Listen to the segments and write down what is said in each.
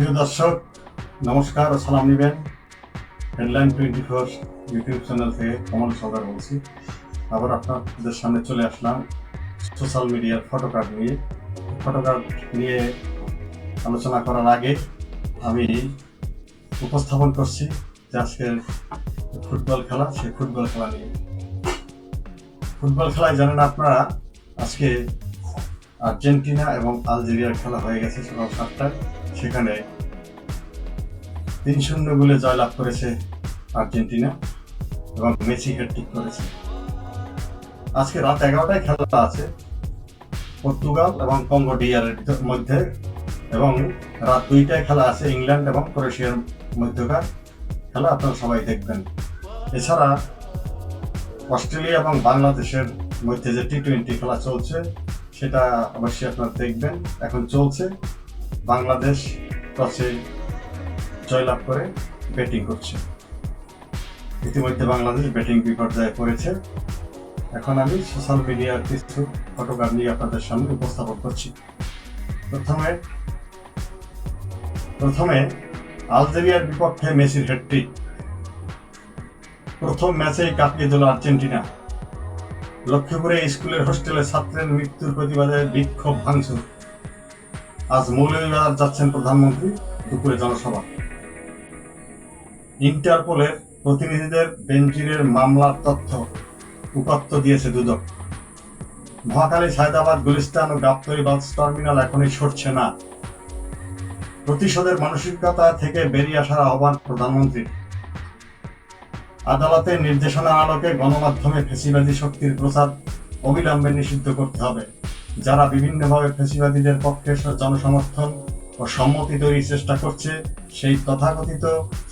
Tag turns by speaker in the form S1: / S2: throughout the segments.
S1: প্রিয় দর্শক, নমস্কার ও সালাম নিবেন। হেডলাইন 24 ইউটিউব চ্যানেল থেকে কমল সরকার বলছি। আবার আপনাদের সামনে চলে আসলাম সোশ্যাল মিডিয়ার ফটোকার্ড নিয়ে। ফটোকার্ড নিয়ে আলোচনা করার আগে আমি উপস্থাপন করছি যে আজকের ফুটবল খেলা, সেই ফুটবল খেলা নিয়ে। ফুটবল খেলায় জানেন আপনারা, আজকে আর্জেন্টিনা এবং আলজেরিয়ার খেলা হয়ে গেছে সকাল 7টায়। সেখানে 3-0 গোলে জয়লাভ করেছে আর্জেন্টিনা এবং মেসি হ্যাটট্রিক করেছে। আজকে রাত 11টায় খেলা আছে পর্তুগাল এবং কঙ্গো ডিআরের মধ্যে, এবং রাত 2টায় খেলা আছে ইংল্যান্ড এবং ক্রোয়েশিয়ার মধ্যকার খেলা। আপনারা সবাই দেখবেন। এছাড়া অস্ট্রেলিয়া এবং বাংলাদেশের মধ্যে যে টি-20 খেলা চলছে সেটা অবশ্যই আপনারা দেখবেন। এখন চলছে, বাংলাদেশ টসে জয়লাভ করে ব্যাটিং করছে। ইতিমধ্যে বাংলাদেশ ব্যাটিং বিপর্যয়ে পড়েছে। এখন আমি সোশ্যাল মিডিয়ার কিছু ফটোগ্রাফ নিয়ে আপনাদের সামনে উপস্থাপন করছি। প্রথমে আলজেরিয়ার বিপক্ষে মেসির হ্যাটট্রিক। প্রথম ম্যাচেই কাঁপিয়ে দিল আর্জেন্টিনা। লক্ষ্মীপুরে স্কুলের হোস্টেলে ছাত্রের মৃত্যুর প্রতিবাদে বিক্ষোভ ভাঙচুর। আজ মৌলভীবাজার যাচ্ছেন প্রধানমন্ত্রী, দুপুরে জনসভা। ইন্টারপোলের প্রতিনিধিদের বেনজিরের মামলার তথ্য উপাত্ত দিয়েছে দুদক। মহাখালী, সায়দাবাদ, গুলিস্তান ও গাবতলী বাস টার্মিনাল এখনই সরছে না। প্রতিশোধের মানসিকতা থেকে বেরিয়ে আসার আহ্বান প্রধানমন্ত্রী। আদালতের নির্দেশনার আলোকে গণমাধ্যমে ফ্যাসিবাদী শক্তির প্রচার অবিলম্বে নিষিদ্ধ করতে হবে। যারা বিভিন্নভাবে ফ্যাসিবাদীদের পক্ষে জনসমর্থন ও সম্মতি তৈরির চেষ্টা করছে, সেই তথাকথিত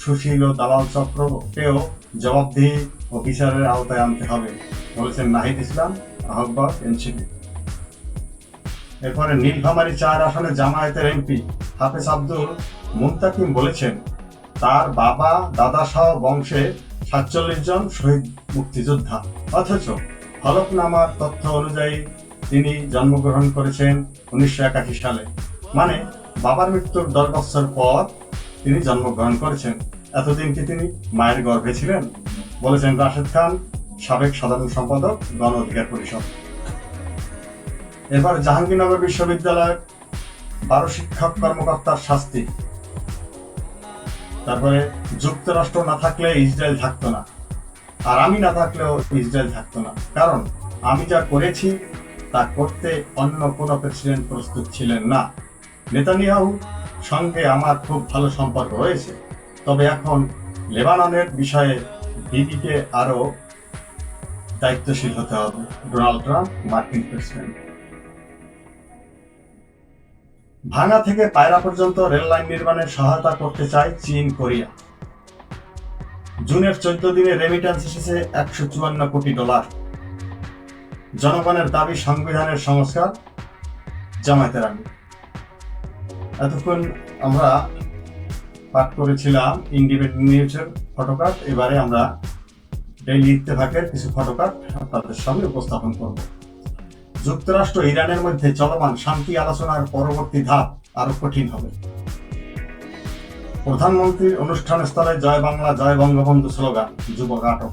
S1: সুশীল ও দালাল চক্রকেও জবাবদিহি ও বিচারের আওতায় আনতে হবে, বলেছেন নাহিদ ইসলাম, আহ্বায়ক এনসিপি। এরপরে নীলফামারী 4 আসনে জামায়াতের এমপি হাফেজ আব্দুল মুনতাকিম বলেছেন, তার বাবা দাদা সহ বংশে 47 জন শহীদ মুক্তিযোদ্ধা, অথচ হলফনামার তথ্য অনুযায়ী তিনি জন্মগ্রহণ করেছেন 1981 সালে। মানে বাবার মৃত্যুর 10 বছর পর তিনি জন্মগ্রহণ করেছেন। এতদিন কি তিনি মায়ের গর্ভে ছিলেন, বলেছেন রাশেদ খান, সাবেক সাধারণ সম্পাদক, গণ অধিকার পরিষদ। এবার জাহাঙ্গীরনগর বিশ্ববিদ্যালয়ের 12 শিক্ষক কর্মকর্তার শাস্তি। তারপরে যুক্তরাষ্ট্র না থাকলে ইসরায়েল থাকতো না, আর আমি না থাকলেও ইসরায়েল থাকতো না, কারণ আমি যা করেছি তা করতে অন্য কোনো প্রেসিডেন্ট প্রস্তুত ছিলেন না। নেতানিয়াহুর সঙ্গে আমার খুব ভালো সম্পর্ক রয়েছে, তবে এখন লেবাননের বিষয়ে বিবিকে আরও দায়িত্বশীল হতে হবে, ডোনাল্ড ট্রাম্প, মার্কিন প্রেসিডেন্ট। ভাঙা থেকে পায়রা পর্যন্ত রেল লাইন নির্মাণে সহায়তা করতে চায় চীন, কোরিয়া। জুনের 14 দিনে রেমিট্যান্স এসেছে $154 কোটি। জনগণের দাবি সংবিধানের সংস্কার, জামায়াতের আমির। এতক্ষণ আমরা পাঠ করেছিলাম ইন্ডিপেন্ডেন্ট নিউজের ফটোকার্ড। এবারে আমরা ডেইলি ইত্তেফাকের কিছু ফটোকার্ড আপনাদের সামনে উপস্থাপন করব। যুক্তরাষ্ট্র ইরানের মধ্যে চলমান শান্তি আলোচনার পরবর্তী ধাপ আরো কঠিন হবে। প্রধানমন্ত্রীর অনুষ্ঠানস্থলে জয় বাংলা, জয় বঙ্গবন্ধু স্লোগান, যুবক আটক।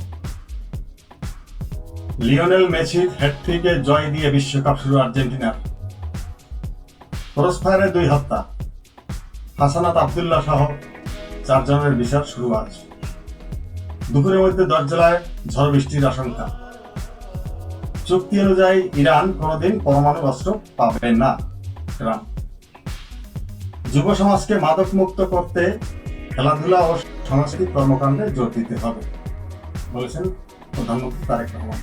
S1: লিওনেল মেসির হ্যাটট্রিকে জয় দিয়ে বিশ্বকাপ শুরু আর্জেন্টিনার। ক্রসফায়ারে 2 হত্যা, হাসানাত আবদুল্লাহ সহ 4 জনের বিচার শুরু আজ। দুপুরের মধ্যে 10 জেলায় ঝড় বৃষ্টির আশঙ্কা। চুক্তি অনুযায়ী ইরান কোনোদিন পরমাণু অস্ত্র পাবে না, ট্রাম্প। যুব সমাজকে মাদক মুক্ত করতে খেলাধুলা ও সাংস্কৃতিক কর্মকাণ্ডে জোর দিতে হবে, বলেছেন প্রধানমন্ত্রী তারেক রহমান।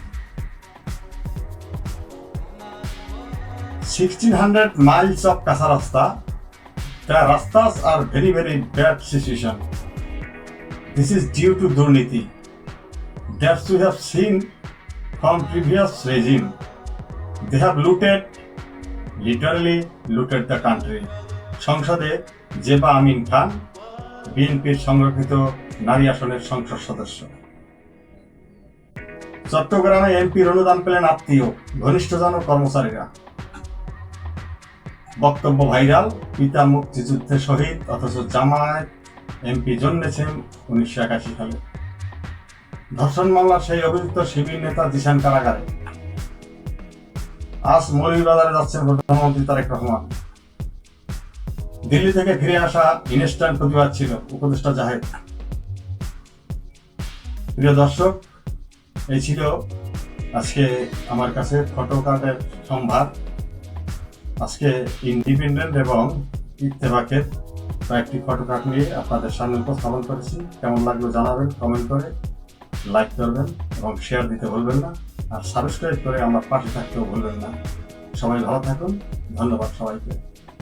S1: 1600 miles of কাঁচা রাস্তা। The rastas are very bad situation. This is due to দুর্নীতি that we have seen from previous regime. They have literally looted the country. সংসদে জেবা আমিন খান, বিএনপির সংরক্ষিত নারী আসনের সংসদ সদস্য। চট্টগ্রামে এমপির অনুদান পেলেন আত্মীয়, ঘনিষ্ঠজন ও কর্মচারীরা। বক্তব্য ভাইরাল, পিতা মুক্তিযুদ্ধে শহীদ অথচ জামায়াত এমপি জন্মেছেন 1981 সালে। ধর্ষণ মামলার সেই অভিযুক্ত শিবির নেতা জিসান কারাগারে। আজ মৌলভীবাজারে যাচ্ছেন প্রধানমন্ত্রী তারেক রহমান। দিল্লি থেকে ফিরে আসা ইনস্ট্যান্ট প্রতিবাদ ছিল উপদেষ্টা জাহেদ। প্রিয় দর্শক, এই ছিল আজকে আমার কাছে ফটোকার্ডের সম্ভার। আজকে ইন্ডিপেন্ডেন্ট এবং ইত্তেফাকের কয়েকটি ফটোকার্ড নিয়ে আপনাদের সামনে উপস্থাপন করেছি। কেমন লাগলো জানাবেন, কমেন্ট করে লাইক করবেন এবং শেয়ার দিতে ভুলবেন না। আর সাবস্ক্রাইব করে আমার পাশে থাকতেও ভুলবেন না। সবাই ভালো থাকুন। ধন্যবাদ সবাইকে।